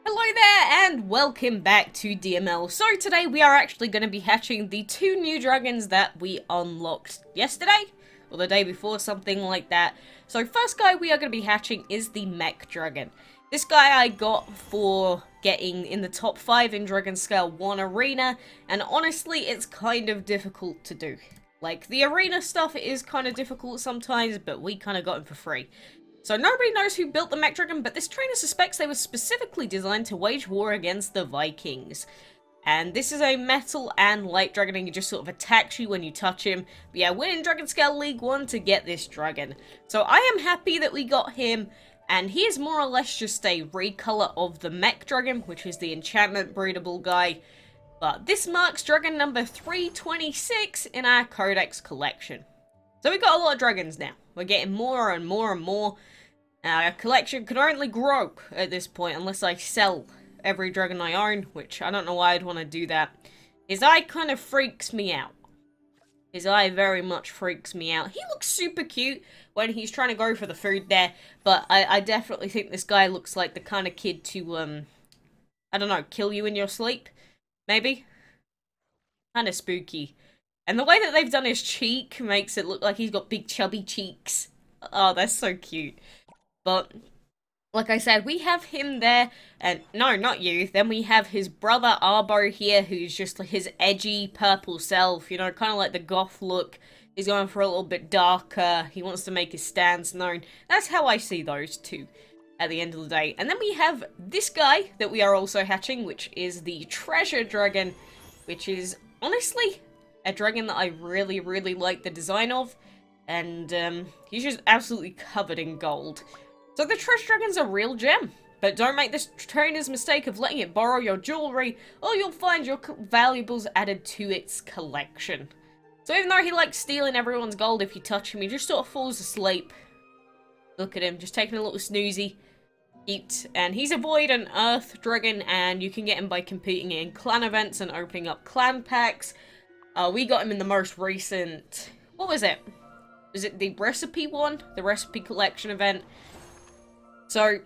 Hello there and welcome back to DML. So today we are actually going to be hatching the two new dragons that we unlocked yesterday or the day before, something like that. So first guy we are going to be hatching is the Mech Dragon. This guy I got for getting in the top 5 in Dragon Scale 1 Arena, and honestly it's kind of difficult to do. Like, the arena stuff is kind of difficult sometimes, but we kind of got him for free. So nobody knows who built the Mech Dragon, but this trainer suspects they were specifically designed to wage war against the Vikings. And this is a metal and light dragon, and he just sort of attacks you when you touch him. But yeah, we're in Dragon Scale League 1 to get this dragon. So I am happy that we got him, and he is more or less just a recolor of the Mech Dragon, which is the enchantment breedable guy. But this marks dragon number 326 in our codex collection. So we've got a lot of dragons now. We're getting more and more and more. Our collection can only grow at this point unless I sell every dragon I own, which I don't know why I'd want to do that. His eye kind of freaks me out. His eye very much freaks me out. He looks super cute when he's trying to go for the food there, but I definitely think this guy looks like the kind of kid to, I don't know, kill you in your sleep, maybe? Kind of spooky. And the way that they've done his cheek makes it look like he's got big chubby cheeks. Oh, that's so cute. But, like I said, we have him there, and no, not you. Then we have his brother Arbo here, who's just like his edgy purple self, you know, kind of like the goth look. He's going for a little bit darker. He wants to make his stance known. That's how I see those two at the end of the day. And then we have this guy that we are also hatching, which is the Treasure Dragon, which is, honestly, a dragon that I really, really like the design of. And, he's just absolutely covered in gold. So the Treasure Dragon's a real gem, but don't make this trainer's mistake of letting it borrow your jewelry, or you'll find your valuables added to its collection. So even though he likes stealing everyone's gold if you touch him, he just sort of falls asleep. Look at him, just taking a little snoozy. Cute. And he's a Void and Earth Dragon, and you can get him by competing in clan events and opening up clan packs. We got him in the most recent... What was it? Was it the recipe one? The recipe collection event? So,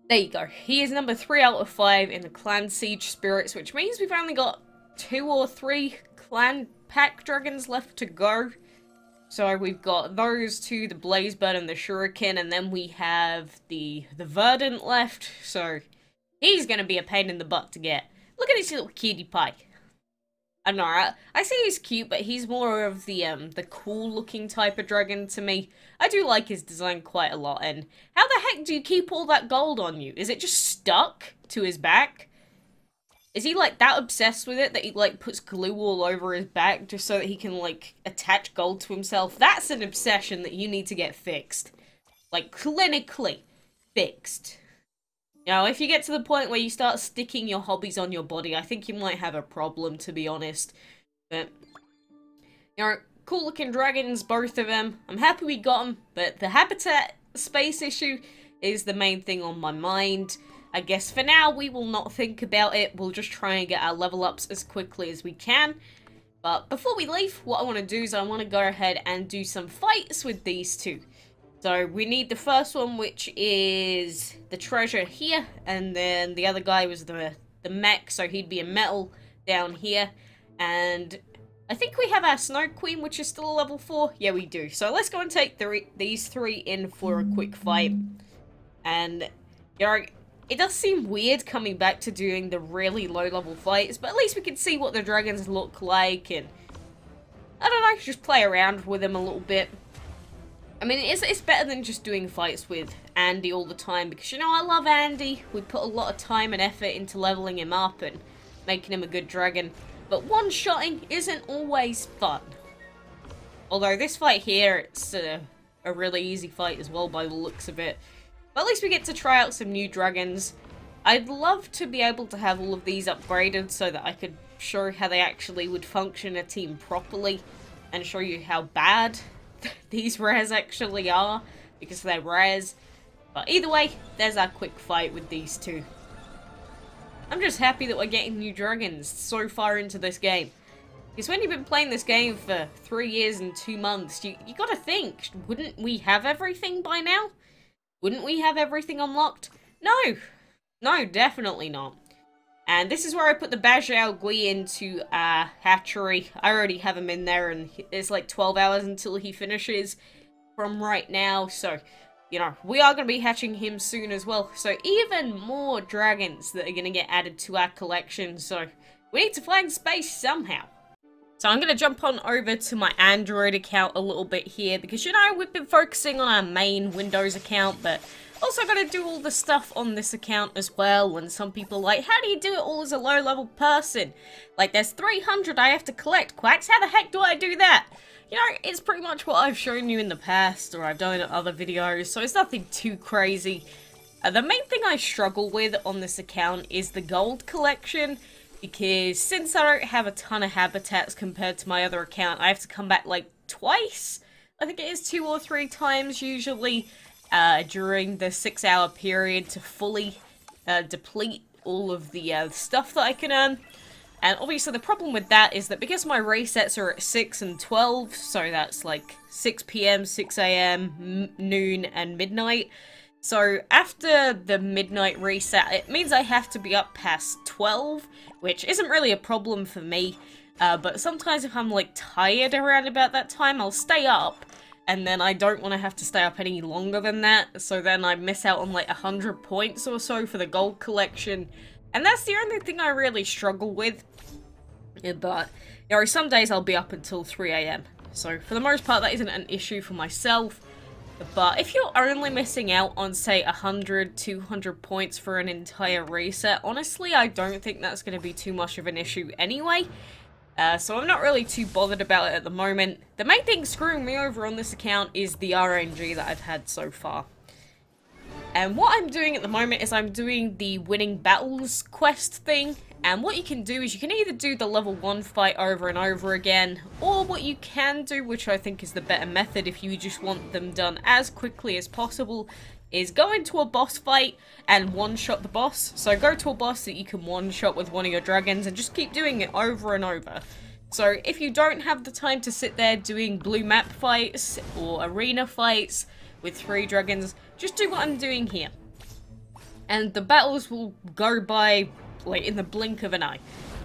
there you go. He is number 3 out of 5 in the Clan Siege Spirits, which means we've only got 2 or 3 Clan Pack Dragons left to go. So we've got those two, the Blazebird and the Shuriken, and then we have the Verdant left. So, he's going to be a pain in the butt to get. Look at his little cutie pie. I don't know, I say he's cute, but he's more of the cool-looking type of dragon to me. I do like his design quite a lot, and how the heck do you keep all that gold on you? Is it just stuck to his back? Is he, like, that obsessed with it that he, like, puts glue all over his back just so that he can, like, attach gold to himself? That's an obsession that you need to get fixed. Like, clinically fixed. You know, if you get to the point where you start sticking your hobbies on your body, I think you might have a problem, to be honest. But, you know, cool looking dragons, both of them. I'm happy we got them, but the habitat space issue is the main thing on my mind. I guess for now, we will not think about it. We'll just try and get our level ups as quickly as we can. But before we leave, what I want to do is I want to go ahead and do some fights with these two. So we need the first one, which is the Treasure here, and then the other guy was the Mech, so he'd be a metal down here. And I think we have our Snow Queen, which is still a level 4. Yeah, we do. So let's go and take these three in for a quick fight. And, you know, it does seem weird coming back to doing the really low-level fights, but at least we can see what the dragons look like, and I don't know, just play around with them a little bit. I mean, it's better than just doing fights with Andy all the time, because, you know, I love Andy. We put a lot of time and effort into leveling him up and making him a good dragon. But one-shotting isn't always fun. Although this fight here, it's a really easy fight as well by the looks of it. But at least we get to try out some new dragons. I'd love to be able to have all of these upgraded so that I could show how they actually would function a team properly and show you how bad these rares actually are, because they're rares. But either way, there's our quick fight with these two. I'm just happy that we're getting new dragons so far into this game. Because when you've been playing this game for 3 years and 2 months, you gotta think, wouldn't we have everything by now? Wouldn't we have everything unlocked? No! No, definitely not. And this is where I put the Ba Jiao Gui into hatchery. I already have him in there, and it's like 12 hours until he finishes from right now. So, you know, we are going to be hatching him soon as well. So even more dragons that are going to get added to our collection. So we need to find space somehow. So I'm going to jump on over to my Android account a little bit here, because, you know, we've been focusing on our main Windows account, but also got to do all the stuff on this account as well. And some people are like, how do you do it all as a low-level person? Like, there's 300 I have to collect, Quacks. How the heck do I do that? You know, it's pretty much what I've shown you in the past, or I've done in other videos, so it's nothing too crazy. The main thing I struggle with on this account is the gold collection, because since I don't have a ton of habitats compared to my other account, I have to come back like twice. I think it is 2 or 3 times usually during the 6-hour period to fully deplete all of the stuff that I can earn. And obviously the problem with that is that because my resets are at 6 and 12, so that's like 6 PM, 6 AM, noon, and midnight. So after the midnight reset, it means I have to be up past 12, which isn't really a problem for me. But sometimes if I'm like tired around about that time, I'll stay up. And then I don't want to have to stay up any longer than that. So then I miss out on like 100 points or so for the gold collection. And that's the only thing I really struggle with. But, you know, some days I'll be up until 3 AM. So for the most part, that isn't an issue for myself. But if you're only missing out on, say, 100, 200 points for an entire reset, honestly, I don't think that's going to be too much of an issue anyway. So I'm not really too bothered about it at the moment. The main thing screwing me over on this account is the RNG that I've had so far. And what I'm doing at the moment is I'm doing the winning battles quest thing. And what you can do is you can either do the level 1 fight over and over again, or what you can do, which I think is the better method if you just want them done as quickly as possible, is go into a boss fight and one-shot the boss. So go to a boss that you can one-shot with one of your dragons and just keep doing it over and over. So if you don't have the time to sit there doing blue map fights or arena fights with 3 dragons, just do what I'm doing here. And the battles will go by like in the blink of an eye.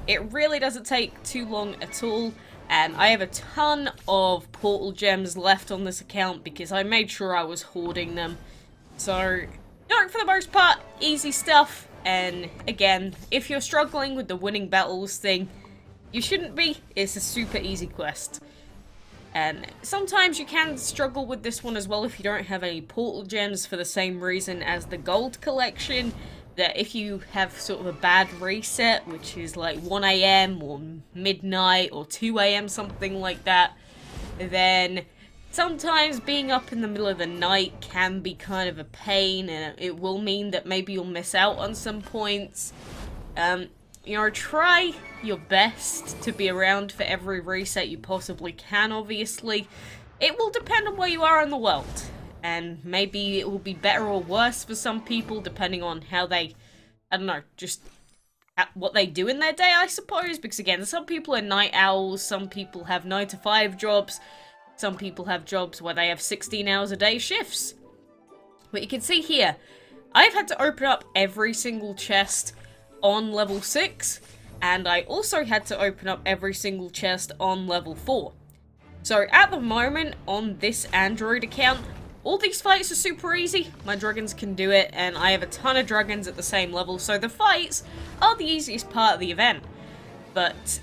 It really doesn't take too long at all, and I have a ton of portal gems left on this account because I made sure I was hoarding them. So, you know, for the most part, easy stuff. And again, if you're struggling with the winning battles thing, you shouldn't be. It's a super easy quest. And sometimes you can struggle with this one as well if you don't have any portal gems, for the same reason as the gold collection. That if you have sort of a bad reset, which is like 1 AM or midnight or 2 AM, something like that, then sometimes being up in the middle of the night can be kind of a pain, and it will mean that maybe you'll miss out on some points. You know, try your best to be around for every reset you possibly can, obviously. It will depend on where you are in the world. And maybe it will be better or worse for some people, depending on how they, I don't know, just what they do in their day, I suppose. Because again, some people are night owls, some people have 9-to-5 jobs, some people have jobs where they have 16 hours a day shifts. But you can see here, I've had to open up every single chest on level 6, and I also had to open up every single chest on level 4. So at the moment, on this Android account, all these fights are super easy. My dragons can do it, and I have a ton of dragons at the same level, so the fights are the easiest part of the event. But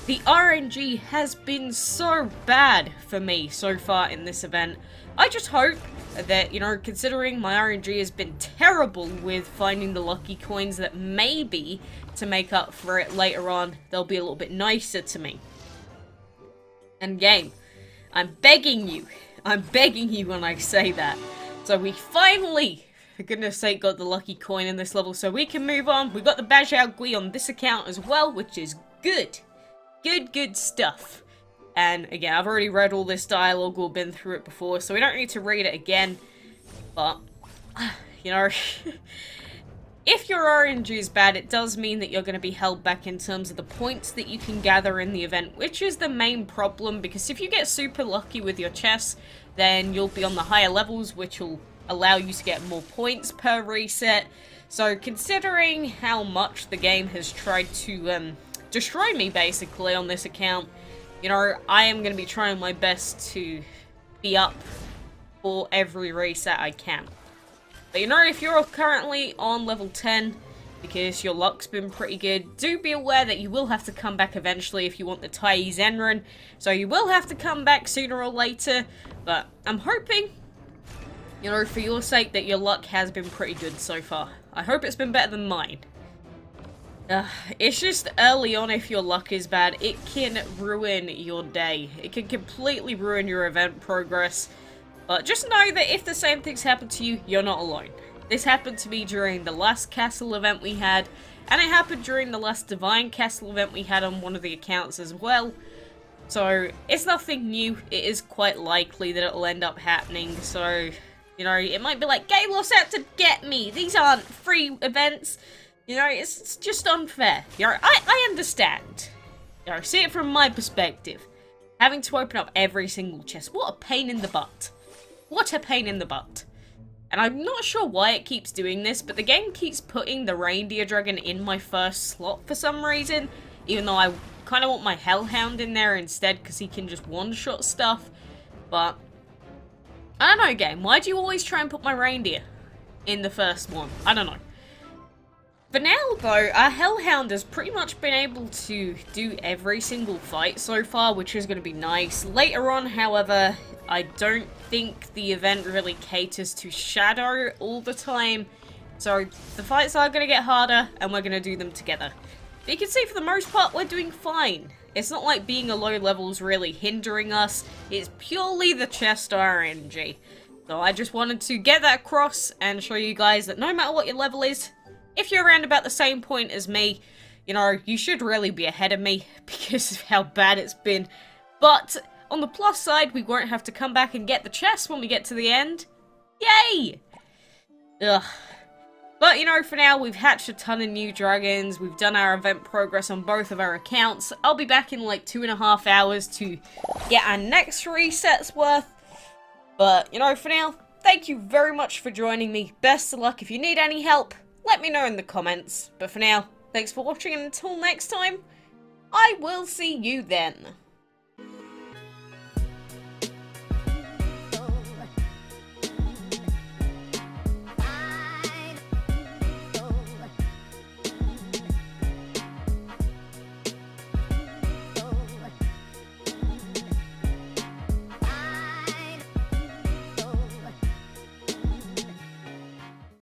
the RNG has been so bad for me so far in this event. I just hope that, you know, considering my RNG has been terrible with finding the lucky coins, that maybe to make up for it later on, they'll be a little bit nicer to me. And game, I'm begging you when I say that. So we finally, for goodness sake, got the lucky coin in this level, so we can move on. We got the Ba Jiao Gui on this account as well, which is good. Good stuff. And again, I've already read all this dialogue or been through it before, so we don't need to read it again. But, you know, if your RNG is bad, it does mean that you're going to be held back in terms of the points that you can gather in the event, which is the main problem, because if you get super lucky with your chests, then you'll be on the higher levels, which will allow you to get more points per reset. So considering how much the game has tried to destroy me basically on this account, you know, I am going to be trying my best to be up for every reset I can. But you know, if you're currently on level 10, because your luck's been pretty good, do be aware that you will have to come back eventually if you want the Tai Zenrin. So you will have to come back sooner or later, but I'm hoping, you know, for your sake, that your luck has been pretty good so far. I hope it's been better than mine. It's just early on, if your luck is bad, it can ruin your day. It can completely ruin your event progress. But just know that if the same things happen to you, you're not alone. This happened to me during the last castle event we had, and it happened during the last Divine Castle event we had on one of the accounts as well. So, it's nothing new. It is quite likely that it'll end up happening, so, you know, it might be like, Gaylor's out to get me! These aren't free events! You know, it's just unfair. You know, I understand. You know, see it from my perspective. Having to open up every single chest. What a pain in the butt. What a pain in the butt. And I'm not sure why it keeps doing this, but the game keeps putting the reindeer dragon in my first slot for some reason. Even though I kind of want my hellhound in there instead, because he can just one-shot stuff. But, I don't know, game. Why do you always try and put my reindeer in the first one? I don't know. For now, though, our Hellhound has pretty much been able to do every single fight so far, which is going to be nice. Later on, however, I don't think the event really caters to Shadow all the time, so the fights are going to get harder, and we're going to do them together. But you can see, for the most part, we're doing fine. It's not like being a low level is really hindering us, it's purely the chest RNG. So I just wanted to get that across and show you guys that no matter what your level is, if you're around about the same point as me, you know, you should really be ahead of me because of how bad it's been. But on the plus side, we won't have to come back and get the chest when we get to the end. Yay! Ugh. But, you know, for now, we've hatched a ton of new dragons. We've done our event progress on both of our accounts. I'll be back in like 2.5 hours to get our next reset's worth. But, you know, for now, thank you very much for joining me. Best of luck. If you need any help, let me know in the comments. But for now, thanks for watching, and until next time, I will see you then.